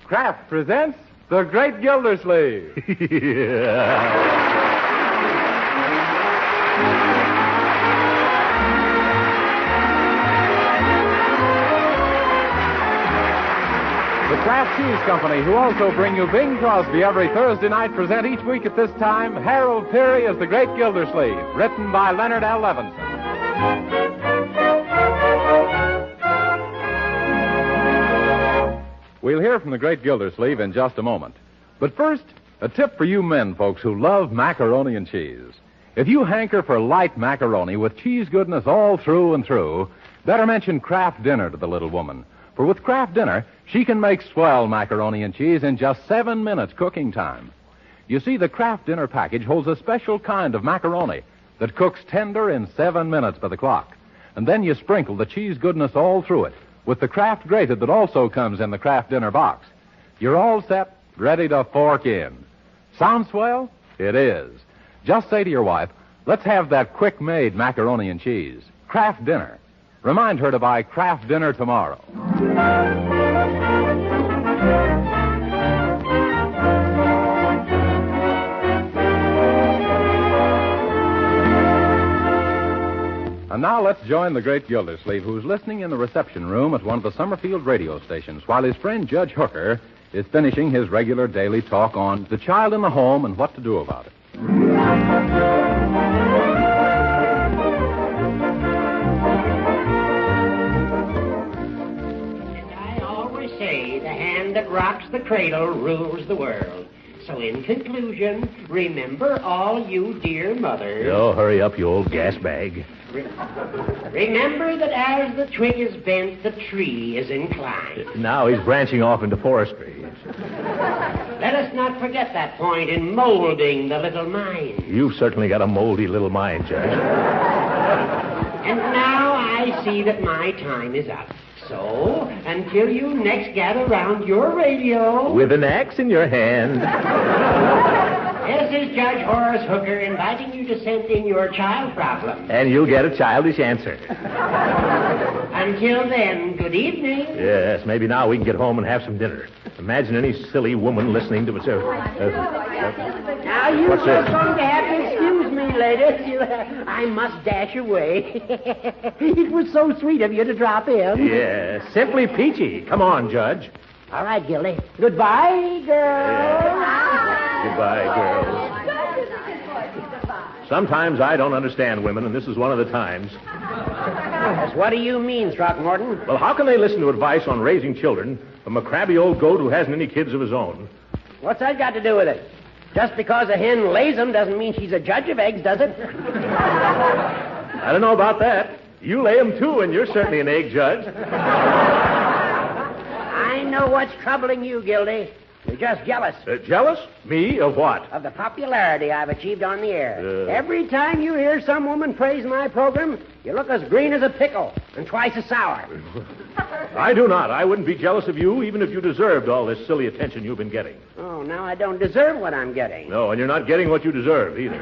Kraft presents The Great Gildersleeve. The Kraft Cheese Company, who also bring you Bing Crosby every Thursday night, present each week at this time Harold Peary as The Great Gildersleeve, written by Leonard L. Levinson. We'll hear from The Great Gildersleeve in just a moment. But first, a tip for you men folks who love macaroni and cheese. If you hanker for light macaroni with cheese goodness all through and through, better mention Kraft Dinner to the little woman. For with Kraft Dinner, she can make swell macaroni and cheese in just 7 minutes cooking time. You see, the Kraft Dinner package holds a special kind of macaroni that cooks tender in 7 minutes by the clock. And then you sprinkle the cheese goodness all through it with the Kraft grated that also comes in the Kraft Dinner box. You're all set, ready to fork in. Sound swell? It is. Just say to your wife, let's have that quick-made macaroni and cheese. Kraft Dinner. Remind her to buy Kraft Dinner tomorrow. And now let's join the great Gildersleeve, who's listening in the reception room at one of the Summerfield radio stations, while his friend Judge Hooker is finishing his regular daily talk on the child in the home and what to do about it. That rocks the cradle rules the world. So in conclusion, remember all you dear mothers. Oh, hurry up, you old gas bag. Remember that as the twig is bent, the tree is inclined. Now he's branching off into forestry. Let us not forget that point in molding the little mind. You've certainly got a moldy little mind, Judge. And now I see that my time is up. So, until you next gather round your radio... With an axe in your hand. This is Judge Horace Hooker inviting you to send in your child problem. And you'll get a childish answer. Until then, good evening. Yes, maybe now we can get home and have some dinner. Imagine any silly woman listening to us. Now, you're going to have to excuse me, ladies. I must dash away. It was so sweet of you to drop in. Yeah, simply peachy. Come on, Judge. All right, Gildy. Goodbye, girls. Goodbye, girls. Sometimes I don't understand women, and this is one of the times. Yes, what do you mean, Throckmorton? Well, how can they listen to advice on raising children from a crabby old goat who hasn't any kids of his own? What's that got to do with it? Just because a hen lays them doesn't mean she's a judge of eggs, does it? I don't know about that. You lay them, too, and you're certainly an egg judge. I know what's troubling you, Gildy. You're just jealous. Jealous? Me? Of what? Of the popularity I've achieved on the air. Every time you hear some woman praise my program, you look as green as a pickle and twice as sour. I do not. I wouldn't be jealous of you even if you deserved all this silly attention you've been getting. Oh, now I don't deserve what I'm getting. No, and you're not getting what you deserve either.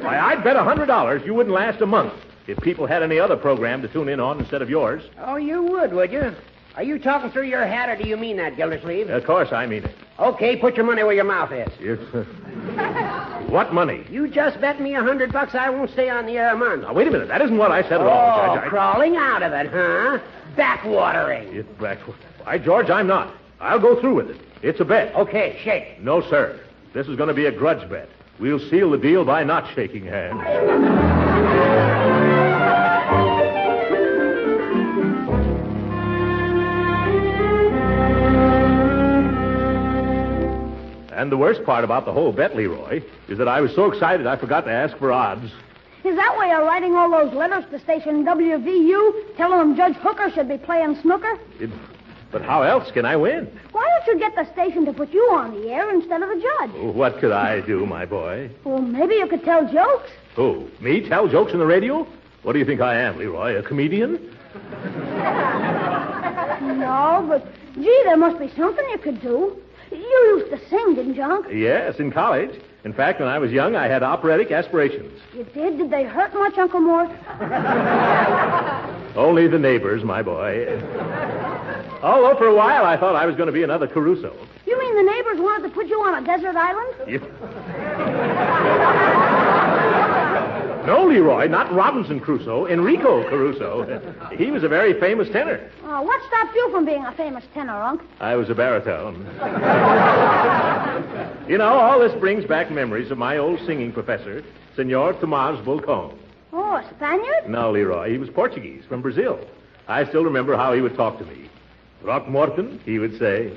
Why, I'd bet $100 you wouldn't last a month if people had any other program to tune in on instead of yours. Oh, you would you? Are you talking through your hat, or do you mean that, Gildersleeve? Of course I mean it. Okay, put your money where your mouth is. What money? You just bet me $100 I won't stay on the air a month. Now, wait a minute. That isn't what I said at all, Judge. Crawling out of it, huh? Backwatering. Why, George, I'm not. I'll go through with it. It's a bet. Okay, shake. No, sir. This is going to be a grudge bet. We'll seal the deal by not shaking hands. And the worst part about the whole bet, Leroy, is that I was so excited I forgot to ask for odds. Is that why you're writing all those letters to station WVU, telling them Judge Hooker should be playing snooker? But how else can I win? Why don't you get the station to put you on the air instead of the judge? What could I do, my boy? Well, maybe you could tell jokes. Who? Me tell jokes on the radio? What do you think I am, Leroy, a comedian? No, but, gee, there must be something you could do. You used to sing, didn't you, Unc? Yes, in college. In fact, when I was young, I had operatic aspirations. You did? Did they hurt much, Uncle Mort? Only the neighbors, my boy. Although for a while I thought I was going to be another Caruso. You mean the neighbors wanted to put you on a desert island? No, Leroy, not Robinson Crusoe, Enrico Caruso. He was a very famous tenor. What stopped you from being a famous tenor, Unc? I was a baritone. You know, all this brings back memories of my old singing professor, Senor Tomás Volcón. Oh, a Spaniard? No, Leroy, he was Portuguese from Brazil. I still remember how he would talk to me. Throckmorton, he would say,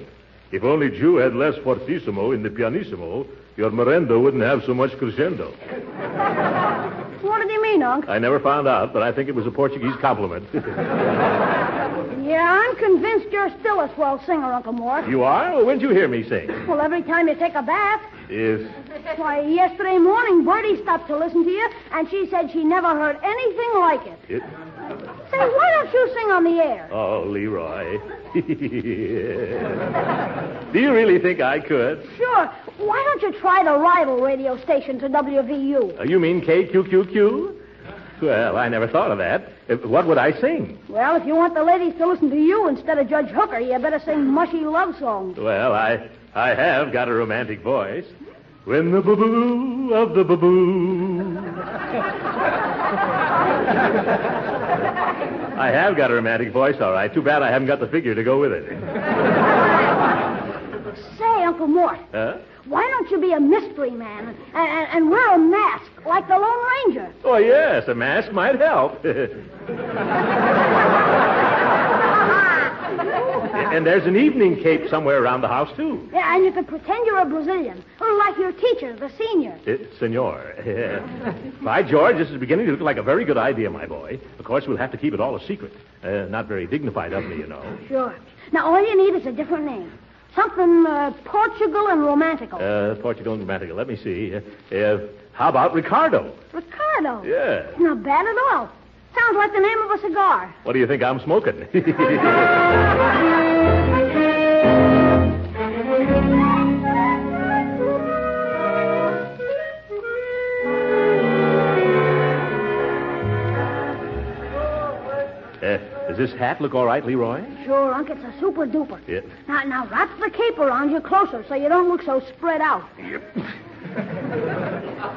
if only Jew had less fortissimo in the pianissimo, your merenda wouldn't have so much crescendo. What did he mean, Unc? I never found out, but I think it was a Portuguese compliment. Yeah, I'm convinced you're still a swell singer, Uncle Mort. You are? Well, when'd you hear me sing? Well, every time you take a bath. Yes. Why, yesterday morning, Bertie stopped to listen to you, and she said she never heard anything like it. Say, why don't you sing on the air? Oh, Leroy. Do you really think I could? Sure. Why don't you try the rival radio station to WVU? You mean KQQQ? Well, I never thought of that. What would I sing? Well, if you want the ladies to listen to you instead of Judge Hooker, you better sing mushy love songs. Well, I have got a romantic voice. When the boo-boo of the boo-boo. I have got a romantic voice, all right. Too bad I haven't got the figure to go with it. Say, Uncle Mort. Huh? Why don't you be a mystery man and wear a mask like the Lone Ranger? Oh, yes, a mask might help. And there's an evening cape somewhere around the house, too. Yeah, and you could pretend you're a Brazilian, like your teacher, the senior. Senor. By George, this is beginning to look like a very good idea, my boy. Of course, we'll have to keep it all a secret. Not very dignified of me, you know. Sure. Now, all you need is a different name. Something Portugal and romantical. Portugal and romantical. Let me see. How about Ricardo? Ricardo? Yeah. Not bad at all. Sounds like the name of a cigar. What do you think I'm smoking? Does this hat look all right, Leroy? Sure, Unc. It's a super duper. Yeah. Now wrap the cape around you closer so you don't look so spread out.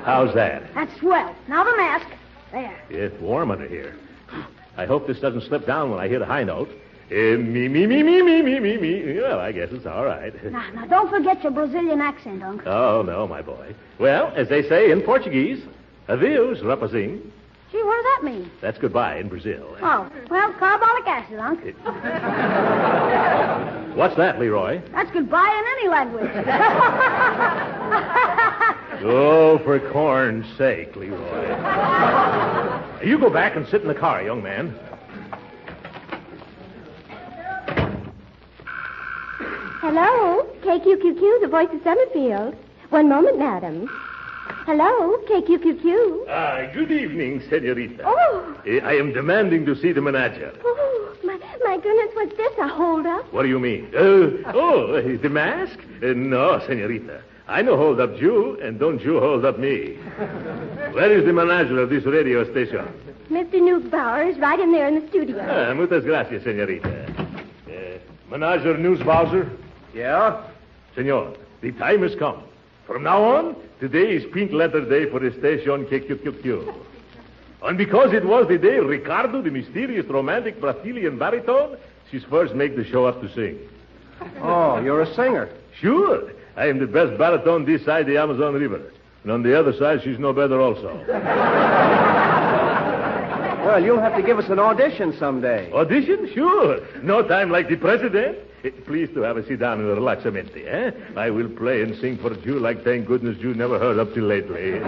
How's that? That's swell. Now the mask. There. It's warm under here. I hope this doesn't slip down when I hit a high note. Me. Well, I guess it's all right. Now don't forget your Brazilian accent, Unc. Oh, no, my boy. Well, as they say in Portuguese, adeus, rapazing. Gee, what does that mean? That's goodbye in Brazil. Oh, well, carbonic acid, Unc. What's that, Leroy? That's goodbye in any language. Oh, for corn's sake, Leroy. You go back and sit in the car, young man. Hello, KQQQ, the voice of Summerfield. One moment, madam. Hello, KQQQ. Good evening, senorita. Oh. I am demanding to see the manager. Oh, my goodness, what's this, a hold-up? What do you mean? The mask? No, senorita. I no hold up Jew, and don't you hold up me. Where is the manager of this radio station? Mr. Newsbauer is right in there in the studio. Muchas gracias, senorita. Manager Newsbauer? Yeah? Senor, the time has come. From now on, today is pink letter day for the station KQQQ. And because it was the day Ricardo, the mysterious romantic Brazilian baritone, she's first make the show up to sing. Oh, you're a singer. Sure. I am the best baritone this side the Amazon River. And on the other side, she's no better also. Well, you'll have to give us an audition someday. Audition? Sure. No time like the president. Please to have a sit down and relaxamente, eh? I will play and sing for you like thank goodness you never heard up till lately.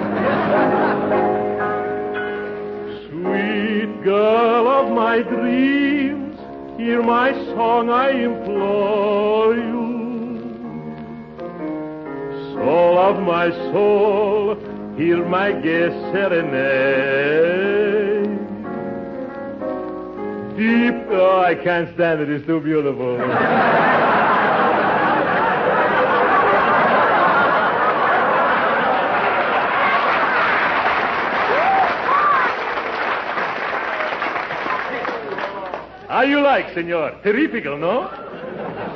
Sweet girl of my dreams, hear my song, I implore you. Soul of my soul, hear my gay serenade. Deep, oh, I can't stand it, it's too beautiful. How you like, senor? Terrifical, no?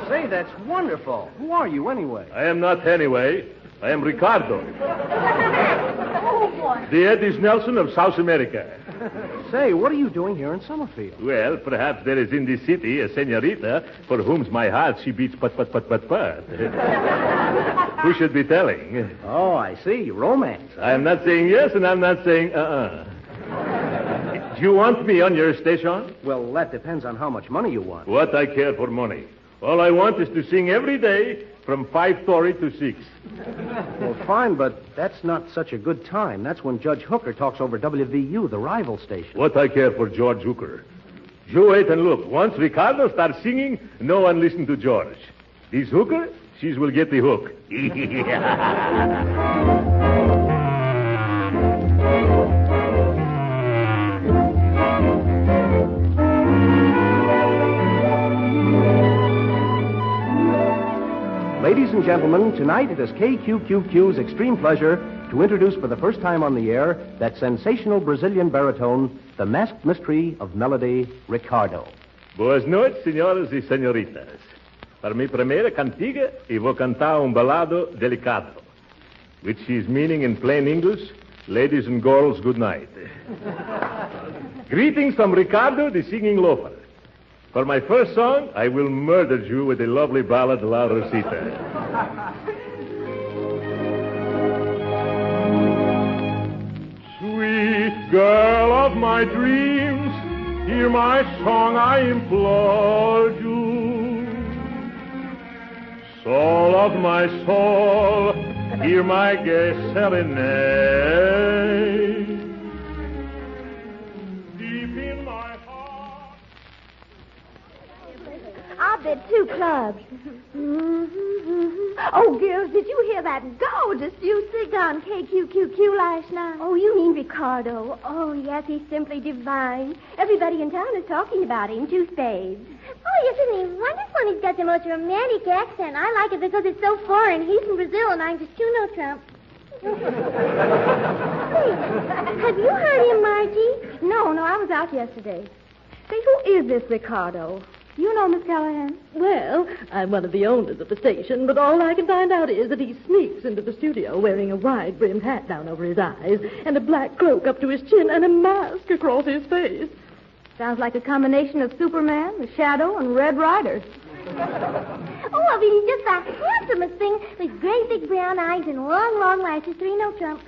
Say, that's wonderful. Who are you, anyway? I am not anyway. I am Ricardo. Oh, boy. The Eddie Nelson of South America. Say, what are you doing here in Summerfield? Well, perhaps there is in this city a senorita for whom's my heart she beats but. Who should be telling? Oh, I see. Romance. I am not saying yes, and I'm not saying Do you want me on your station? Well, that depends on how much money you want. What I care for money. All I want is to sing every day from 5:30 to 6. Well, fine, but that's not such a good time. That's when Judge Hooker talks over WVU, the rival station. What I care for George Hooker. You wait and look. Once Ricardo starts singing, no one listen to George. This Hooker, she will get the hook. Ladies and gentlemen, tonight it is KQQQ's extreme pleasure to introduce for the first time on the air that sensational Brazilian baritone, the masked mystery of melody, Ricardo. Boas noites, senhoras e senhoritas. Para mi primeira cantiga, eu vou cantar balado delicado, which is meaning in plain English, ladies and girls, good night. Greetings from Ricardo, the singing loafer. For my first song, I will murder you with a lovely ballad, La Rosita. Sweet girl of my dreams, hear my song, I implore you. Soul of my soul, hear my gay serenade. Deep in my heart. I'll bid 2 clubs. Oh, girls, did you hear that gorgeous new sig on KQQQ last night? Oh, you mean Ricardo? Oh, yes, he's simply divine. Everybody in town is talking about him, 2 spades. Oh, isn't he wonderful? He's got the most romantic accent. I like it because it's so foreign. He's from Brazil, and I'm just Trump. Hey, have you heard him, Margie? No, I was out yesterday. Say, who is this Ricardo? You know, Miss Callahan? Well, I'm one of the owners of the station, but all I can find out is that he sneaks into the studio wearing a wide-brimmed hat down over his eyes and a black cloak up to his chin and a mask across his face. Sounds like a combination of Superman, the Shadow, and Red Rider. Oh, I mean, he's just the handsomest thing with great big brown eyes and long, long lashes. 3 Trump.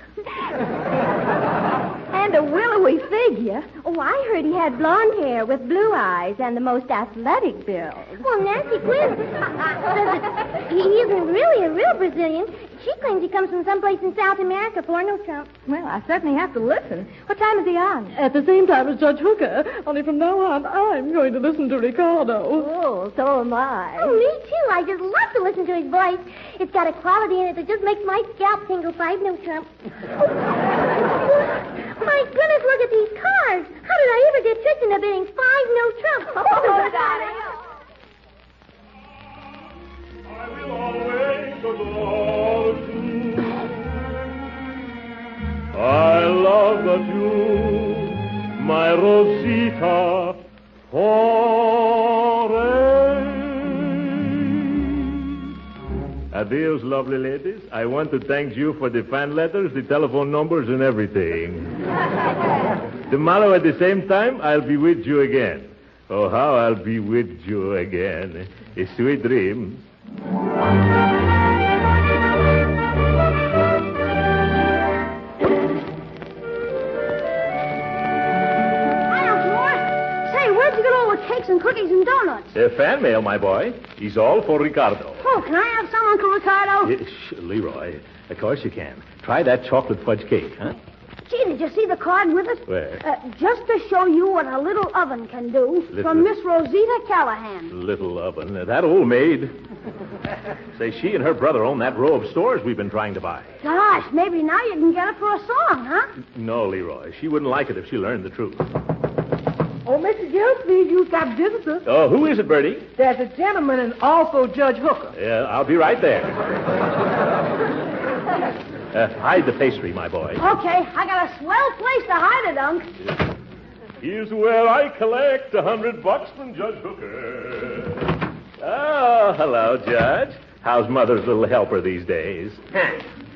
And a willowy figure. Oh, I heard he had blonde hair with blue eyes and the most athletic build. Well, Nancy Quinn says that he isn't really a real Brazilian. She claims he comes from someplace in South America. 4 Trump. Well, I certainly have to listen. What time is he on? At the same time as Judge Hooker, only from now on, I'm going to listen to Ricardo. Oh, so am I. Oh, me too. I just love to listen to his voice. It's got a quality in it that just makes my scalp tingle. 5 Trump. My goodness, look at these cars. How did I ever get tricked into bidding 5 Trump? Oh, darling. I will always adore you. I love that you, my Rosita, forever. Adios, lovely ladies. I want to thank you for the fan letters, the telephone numbers, and everything. Tomorrow at the same time, I'll be with you again. Oh, how I'll be with you again. A sweet dream. Where'd you get all the cakes and cookies and donuts? Fan mail, my boy. He's all for Ricardo. Oh, can I have some, Uncle Ricardo? Leroy, of course you can. Try that chocolate fudge cake, huh? Gee, did you see the card with it? Where? Just to show you what a little oven can do. From Miss Rosita Callahan. Little oven. That old maid. Say, she and her brother own that row of stores we've been trying to buy. Gosh, maybe now you can get it for a song, huh? No, Leroy. She wouldn't like it if she learned the truth. Oh, Mr. Gildersleeve, you've got visitors. Oh, who is it, Bertie? There's a gentleman and also Judge Hooker. Yeah, I'll be right there. Hide the pastry, my boy. Okay, I got a swell place to hide it, Unc. Here's where I collect $100 from Judge Hooker. Oh, hello, Judge. How's Mother's little helper these days?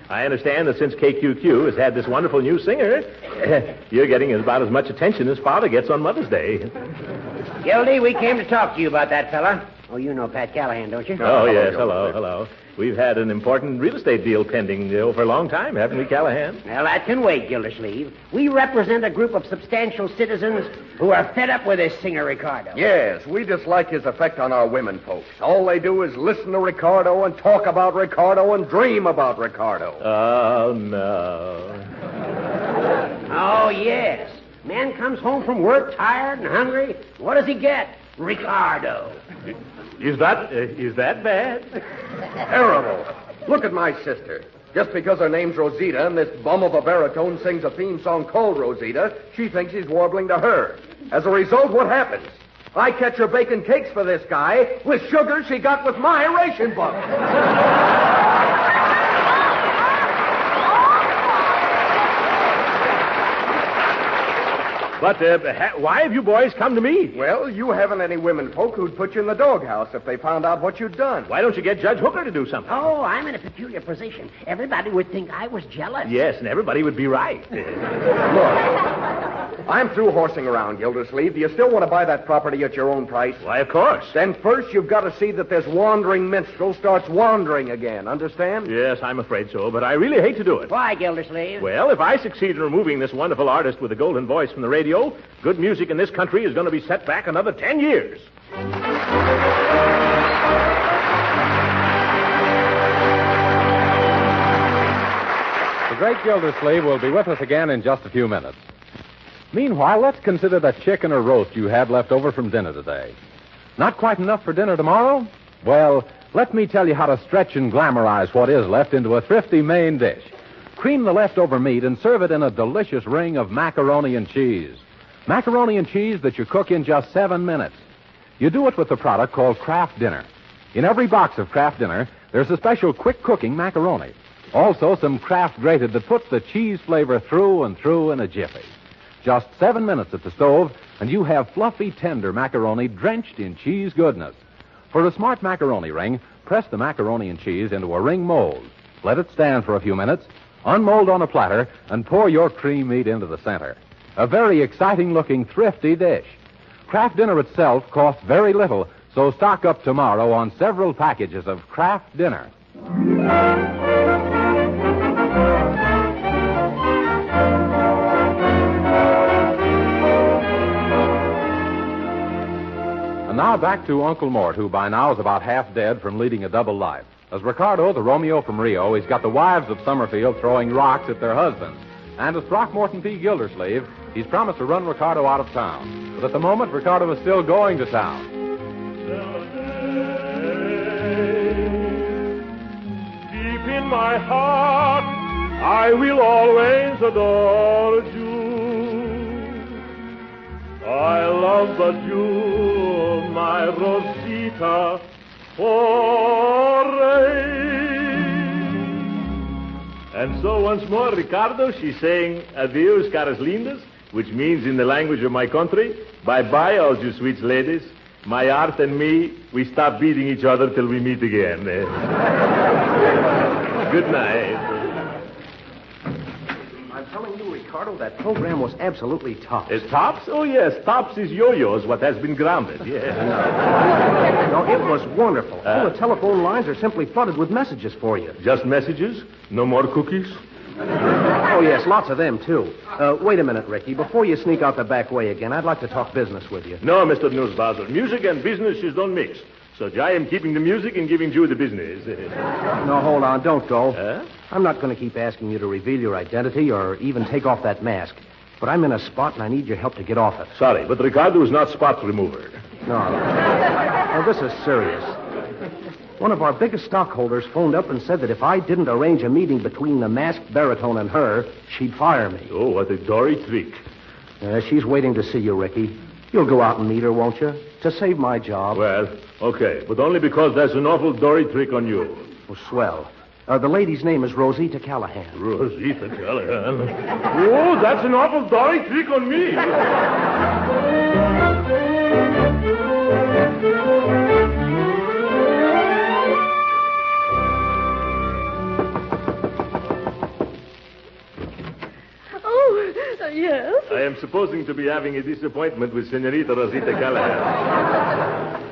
I understand that since KQQ has had this wonderful new singer, you're getting about as much attention as Father gets on Mother's Day. Gildy, we came to talk to you about that fella. Oh, you know Pat Callahan, don't you? Oh, yes. Hello. We've had an important real estate deal pending for a long time, haven't we, Callahan? Well, that can wait, Gildersleeve. We represent a group of substantial citizens who are fed up with this singer, Ricardo. Yes, we dislike his effect on our women folks. All they do is listen to Ricardo and talk about Ricardo and dream about Ricardo. Oh, no. Oh, yes. Man comes home from work tired and hungry. What does he get? Ricardo. Is that bad? Terrible. Look at my sister. Just because her name's Rosita and this bum of a baritone sings a theme song called Rosita, she thinks he's warbling to her. As a result, what happens? I catch her baking cakes for this guy with sugar she got with my ration book. But why have you boys come to me? Well, you haven't any women folk who'd put you in the doghouse if they found out what you'd done. Why don't you get Judge Hooker to do something? Oh, I'm in a peculiar position. Everybody would think I was jealous. Yes, and everybody would be right. Look, I'm through horsing around, Gildersleeve. Do you still want to buy that property at your own price? Why, of course. Then first you've got to see that this wandering minstrel starts wandering again. Understand? Yes, I'm afraid so, but I really hate to do it. Why, Gildersleeve? Well, if I succeed in removing this wonderful artist with the golden voice from the radio, good music in this country is going to be set back another 10 years. The great Gildersleeve will be with us again in just a few minutes. Meanwhile, let's consider that chicken or roast you had left over from dinner today. Not quite enough for dinner tomorrow? Well, let me tell you how to stretch and glamorize what is left into a thrifty main dish. Cream the leftover meat and serve it in a delicious ring of macaroni and cheese. Macaroni and cheese that you cook in just 7 minutes. You do it with the product called Kraft Dinner. In every box of Kraft Dinner, there's a special quick-cooking macaroni. Also, some Kraft grated that puts the cheese flavor through and through in a jiffy. Just 7 minutes at the stove, and you have fluffy, tender macaroni drenched in cheese goodness. For a smart macaroni ring, press the macaroni and cheese into a ring mold. Let it stand for a few minutes, unmold on a platter, and pour your cream meat into the center. A very exciting-looking, thrifty dish. Kraft Dinner itself costs very little, so stock up tomorrow on several packages of Kraft Dinner. And now back to Uncle Mort, who by now is about half dead from leading a double life. As Ricardo, the Romeo from Rio, he's got the wives of Summerfield throwing rocks at their husbands. And as Throckmorton P. Gildersleeve, he's promised to run Ricardo out of town. But at the moment, Ricardo is still going to town. Deep in my heart, I will always adore you. I love but you, my Rosita, And so once more, Ricardo, she's saying adios, caras lindas, which means in the language of my country, bye-bye, all you sweet ladies. My art and me, we stop beating each other till we meet again. Good night. I'm telling you, Ricardo, that program was absolutely tops. Tops? Oh, yes, tops is yo-yos, what has been grounded, yes. No, it was wonderful. All the telephone lines are simply flooded with messages for you. Just messages? No more cookies? Oh, yes, lots of them, too. Wait a minute, Ricky. Before you sneak out the back way again, I'd like to talk business with you. No, Mr. Newsbuzzer. Music and business is don't mix. So I am keeping the music and giving you the business. No, hold on. Don't go. I'm not going to keep asking you to reveal your identity or even take off that mask. But I'm in a spot and I need your help to get off it. Sorry, but Ricardo is not spot remover. No. Now, this is serious. One of our biggest stockholders phoned up and said that if I didn't arrange a meeting between the masked baritone and her, she'd fire me. Oh, what a dory trick. She's waiting to see you, Ricky. You'll go out and meet her, won't you? To save my job. Well, okay, but only because there's an awful dory trick on you. Oh, swell. The lady's name is Rosita Callahan. Rosita Callahan. Oh, that's an awful dolly trick on me. Yes? I am supposing to be having a disappointment with Senorita Rosita Callahan.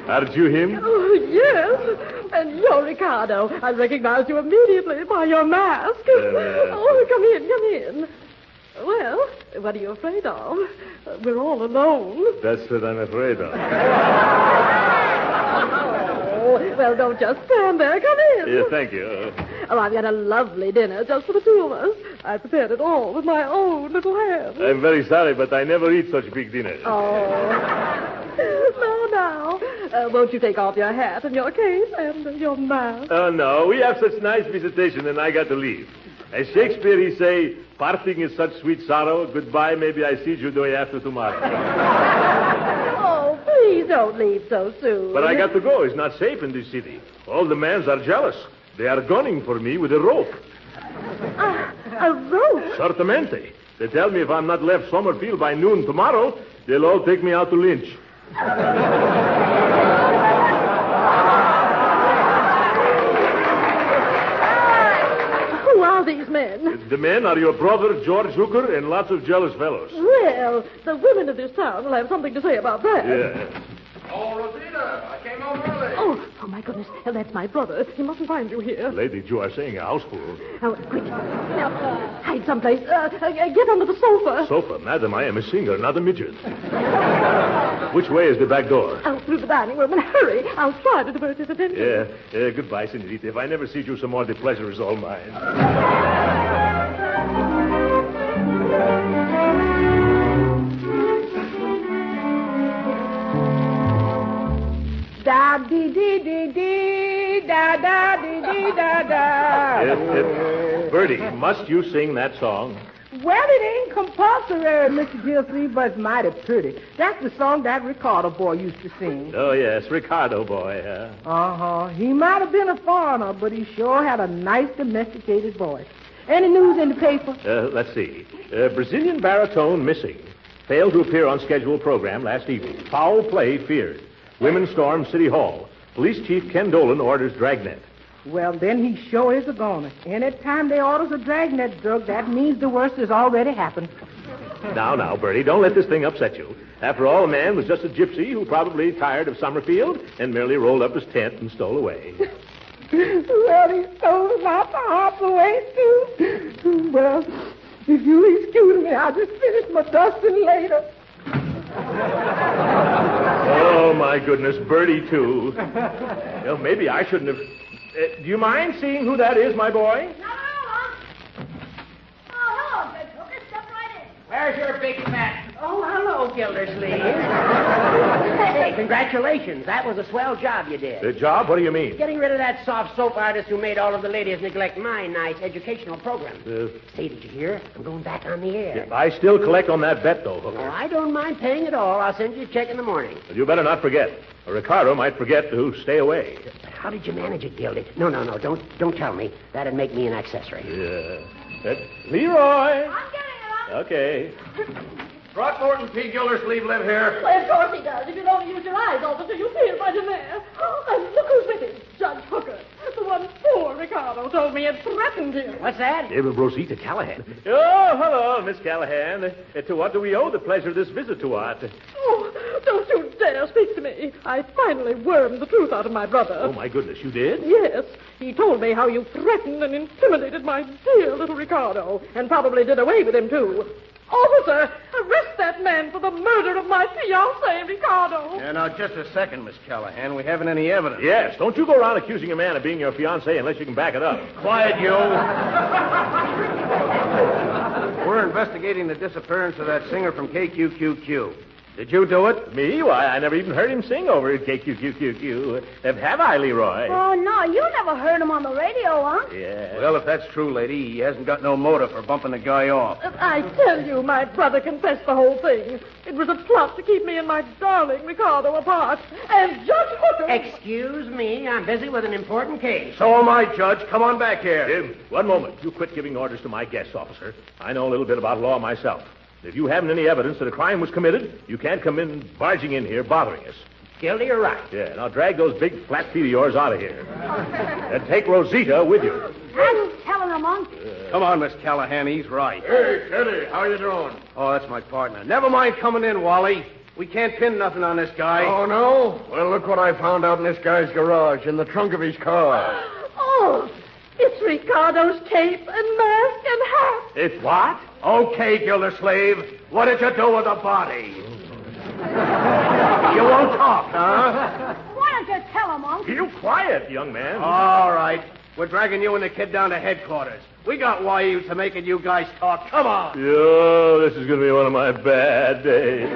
Aren't you him? Oh, yes. And you're Ricardo. I recognized you immediately by your mask. Oh, come in. Well, what are you afraid of? We're all alone. That's what I'm afraid of. Oh, well, don't just stand there. Come in. Yeah, thank you. Oh, I've got a lovely dinner just for the two of us. I prepared it all with my own little hands. I'm very sorry, but I never eat such big dinners. Oh. Now. Won't you take off your hat and your cape and your mask? Oh, no. We have such nice visitation, and I got to leave. As Shakespeare, he say, parting is such sweet sorrow. Goodbye, maybe I see you day after tomorrow. Oh, please don't leave so soon. But I got to go. It's not safe in this city. All the mans are jealous. They are gunning for me with a rope. A rope? Certamente. They tell me if I'm not left Summerfield by noon tomorrow, they'll all take me out to lynch. Who are these men? The men are your brother, George Hooker, and lots of jealous fellows. Well, the women of this town will have something to say about that. Yeah. Oh, Rosita, I came home early. Oh, my goodness. That's my brother. He mustn't find you here. Lady, you are saying a houseful. Oh, quick. Now, hide someplace. Get under the sofa. Sofa? Madam, I am a singer, not a midget. Which way is the back door? Out through the dining room, and hurry. I'll try to divert his attention. Yeah. Goodbye, senorita. If I never see you some more, the pleasure is all mine. Da dee dee dee dee da da dee dee da da. Bertie, must you sing that song? Well, it ain't compulsory, Mr. Gildersleeve, but it's mighty pretty. That's the song that Ricardo boy used to sing. Oh, yes, Ricardo boy, huh? Uh-huh. He might have been a foreigner, but he sure had a nice domesticated voice. Any news in the paper? Let's see. Brazilian baritone missing. Failed to appear on scheduled program last evening. Foul play feared. Women storm City Hall. Police Chief Ken Dolan orders dragnet. Well, then he sure is a goner. Anytime they orders a dragnet drug, that means the worst has already happened. Now, Bertie, don't let this thing upset you. After all, the man was just a gypsy who probably tired of Summerfield and merely rolled up his tent and stole away. Well, he stole about the half away, too. Well, if you'll excuse me, I'll just finish my dusting later. Oh, my goodness, Bertie, too. Well, maybe I shouldn't have... do you mind seeing who that is, my boy? No. Oh, hello, Fred Hooker. Step right in. Where's your big fat? Oh, hello, Gildersleeve. Hey, congratulations. That was a swell job you did. The job? What do you mean? Getting rid of that soft soap artist who made all of the ladies neglect my nice educational program. Say, did you hear? I'm going back on the air. I still collect on that bet, though, Hooker. Oh, I don't mind paying it all. I'll send you a check in the morning. But you better not forget. Or Ricardo might forget to stay away. How did you manage it, Gildy? No. Don't tell me. That'd make me an accessory. Yeah. Leroy. I'm getting it. Okay. Throckmorton P. Gildersleeve live here. Well, of course he does. If you don't use your eyes, officer, you'll see it right in there. And look who's with him. Judge Hooker. The one poor Ricardo told me had threatened him. What's that? Rosita Callahan. Oh, hello, Miss Callahan. To what do we owe the pleasure of this visit to us? Oh, don't you dare speak to me. I finally wormed the truth out of my brother. Oh, my goodness, you did? Yes. He told me how you threatened and intimidated my dear little Ricardo, and probably did away with him, too. Officer, arrest that man for the murder of my fiancé, Ricardo. Yeah, now, just a second, Miss Callahan. We haven't any evidence. Yes, don't you go around accusing a man of being your fiancé unless you can back it up. Quiet, you. We're investigating the disappearance of that singer from KQQQ. Did you do it? Me? Why, I never even heard him sing over at KQQQQ. Have I, Leroy? Oh, no, you never heard him on the radio, huh? Yeah. Well, if that's true, lady, he hasn't got no motive for bumping the guy off. I tell you, my brother confessed the whole thing. It was a plot to keep me and my darling Ricardo apart. And Judge Hooker... Excuse me, I'm busy with an important case. So am I, Judge. Come on back here. Jim, one moment. You quit giving orders to my guests, officer. I know a little bit about law myself. If you haven't any evidence that a crime was committed, you can't come in barging in here bothering us. Gildy, you're right. Yeah, now drag those big flat feet of yours out of here. And take Rosita with you. I'm telling him, Unc. Come on, Miss Callahan. He's right. Hey, Teddy, how you doing? Oh, that's my partner. Never mind coming in, Wally. We can't pin nothing on this guy. Oh, no? Well, look what I found out in this guy's garage, in the trunk of his car. Oh, it's Ricardo's cape and mask and hat. It's what? Okay, Gildersleeve. What did you do with the body? You won't talk, huh? Why don't you tell him, Unc? You quiet, young man. All right. We're dragging you and the kid down to headquarters. We got wires to making you guys talk. Come on. Yo, this is going to be one of my bad days.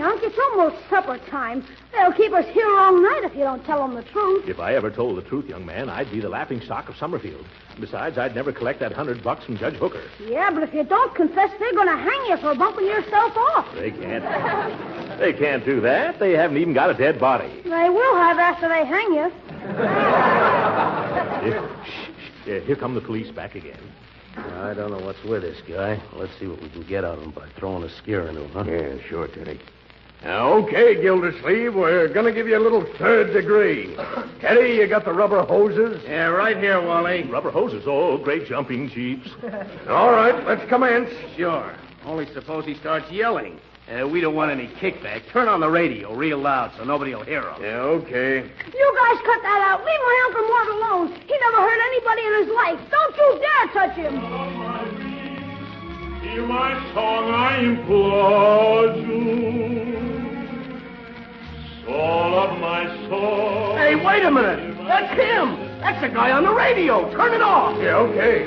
Unc, it's almost supper time. They'll keep us here all night if you don't tell them the truth. If I ever told the truth, young man, I'd be the laughing stock of Summerfield. Besides, I'd never collect that $100 from Judge Hooker. Yeah, but if you don't confess, they're going to hang you for bumping yourself off. They can't. They can't do that. They haven't even got a dead body. They will have after they hang you. Here come the police back again. I don't know what's with this guy. Let's see what we can get out of him by throwing a scare into him, huh? Yeah, sure, Teddy. Okay, Gildersleeve, we're going to give you a little third degree. Teddy, you got the rubber hoses? Yeah, right here, Wally. Rubber hoses. Oh, great jumping jeeps. All right, let's commence. Sure. Only suppose he starts yelling. We don't want any kickback. Turn on the radio real loud so nobody will hear him. Yeah, okay. You guys cut that out. Leave my Uncle Mort alone. He never hurt anybody in his life. Don't you dare touch him. Hear my song, I implore you. Soul of my soul. Hey, wait a minute. That's him. That's the guy on the radio. Turn it off. Yeah, okay.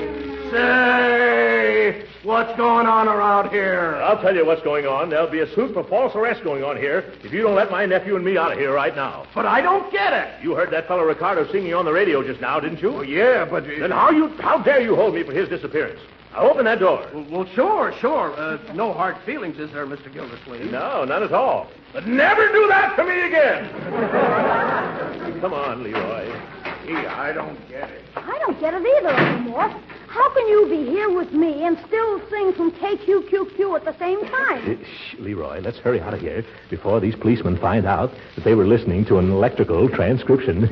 Say, what's going on around here? I'll tell you what's going on. There'll be a suit for false arrest going on here if you don't let my nephew and me out of here right now. But I don't get it. You heard that fellow Ricardo singing on the radio just now, didn't you? Oh, yeah, but... Then how dare you hold me for his disappearance? Now open that door. Well, sure. No hard feelings, is there, Mr. Gildersleeve? No, none at all. But never do that to me again. Come on, Leroy. Gee, I don't get it. I don't get it either, Uncle Mort. How can you be here with me and still sing from KQQQ at the same time? Shh, Leroy, let's hurry out of here before these policemen find out that they were listening to an electrical transcription.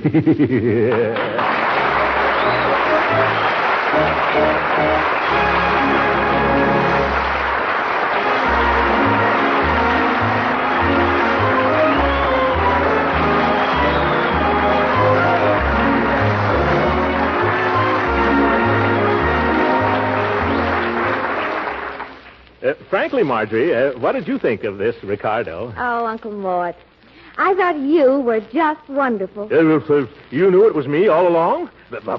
Frankly, Marjorie, what did you think of this, Ricardo? Oh, Uncle Mort, I thought you were just wonderful. You knew it was me all along?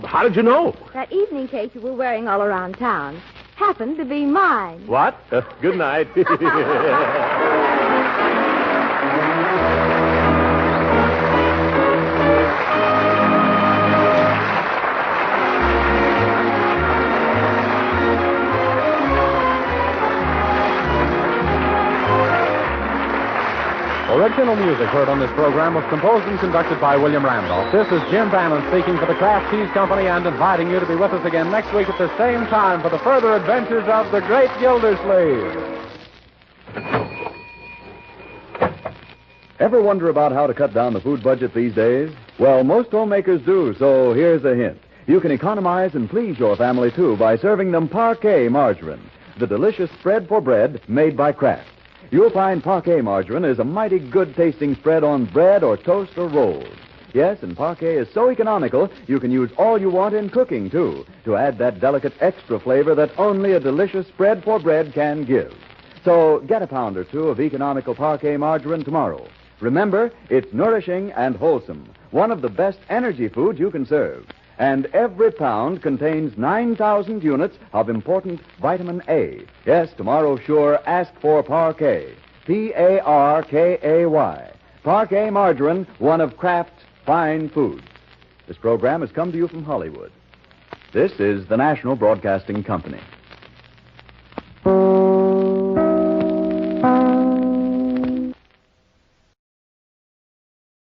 How did you know? That evening cape you were wearing all around town happened to be mine. What? Good night. Original music heard on this program was composed and conducted by William Randolph. This is Jim Bannon speaking for the Kraft Cheese Company and inviting you to be with us again next week at the same time for the further adventures of the great Gildersleeve. Ever wonder about how to cut down the food budget these days? Well, most homemakers do, so here's a hint. You can economize and please your family, too, by serving them Parquet margarine, the delicious spread for bread made by Kraft. You'll find Parquet margarine is a mighty good-tasting spread on bread or toast or rolls. Yes, and Parquet is so economical, you can use all you want in cooking, too, to add that delicate extra flavor that only a delicious spread for bread can give. So get a pound or two of economical Parquet margarine tomorrow. Remember, it's nourishing and wholesome, one of the best energy foods you can serve. And every pound contains 9,000 units of important vitamin A. Yes, tomorrow sure, ask for Parkay. Parkay. Parkay margarine, one of Kraft's fine foods. This program has come to you from Hollywood. This is the National Broadcasting Company.